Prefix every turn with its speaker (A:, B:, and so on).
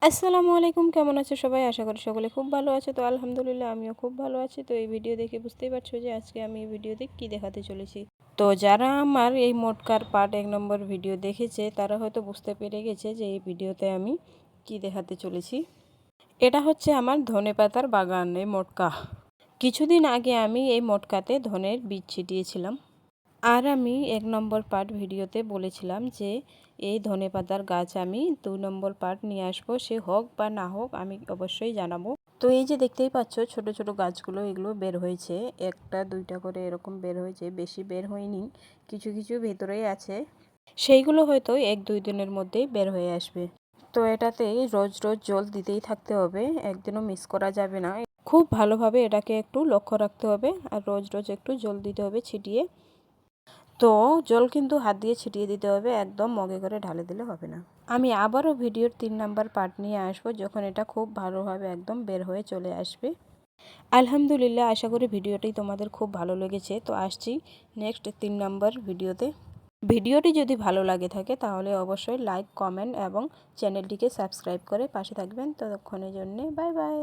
A: আসসালামু আলাইকুম, কেমন আছো সবাই? আশা করি সকলে খুব ভালো আছে। তো আলহামদুলিল্লাহ আমিও খুব ভালো আছি। তো এই ভিডিও দেখে বুঝতেই পারছো যে আজকে আমি এই ভিডিওতে কি দেখাতে চলেছি। তো যারা আমার এই মোটকার পার্ট 1 নম্বর ভিডিও দেখেছে তারা হয়তো বুঝতে পেরে গেছে যে এই ভিডিওতে আমি কি দেখাতে চলেছি। এটা হচ্ছে আমার ধনেপাতার বাগান, এই মোটকা। কিছুদিন আগে আমি এই মোটকাতে ধনের বীজ ছিটিয়েছিলাম। আর আমি 1 নম্বর পার্ট ভিডিওতে বলেছিলাম যে এই ধনেপাতার গাছ আমি 2 নম্বর পার্ট নিয়ে আসবো, সে হোক বা না হোক আমি অবশ্যই জানাবো। তো এই যে দেখতেই পাচ্ছ ছোট ছোট গাছগুলো, এগুলো বের হয়েছে, একটা দুইটা করে এরকম বের হয়েছে, বেশি বের হয়নি, কিছু কিছু ভেতরেই আছে। সেইগুলো হয়তো 1-2 দিনের মধ্যেই বের হয়ে আসবে। তো এটাতে রোজ রোজ জল দিতেই থাকতে হবে, একদিনও মিস করা যাবে না। খুব ভালোভাবে এটাকে একটু লক্ষ্য রাখতে হবে আর রোজ রোজ একটু জল দিতে হবে ছিটিয়ে। তো জল কিন্তু হাত দিয়ে ছিটিয়ে দিতে হবে, একদম মগে করে ঢালে দিলে হবে না। আমি আবারও ভিডিওর 3 নম্বর পার্ট নিয়ে আসবো যখন এটা খুব ভালোভাবে একদম বের হয়ে চলে আসবে। আলহামদুলিল্লাহ, আশা করি ভিডিওটি তোমাদের খুব ভালো লেগেছে। তো আসছি নেক্সট 3 নম্বর ভিডিওতে। ভিডিওটি যদি ভালো লাগে থাকে তাহলে অবশ্যই লাইক, কমেন্ট এবং চ্যানেলটিকে সাবস্ক্রাইব করে পাশে থাকবেন। ততক্ষণের জন্যে বাই বাই।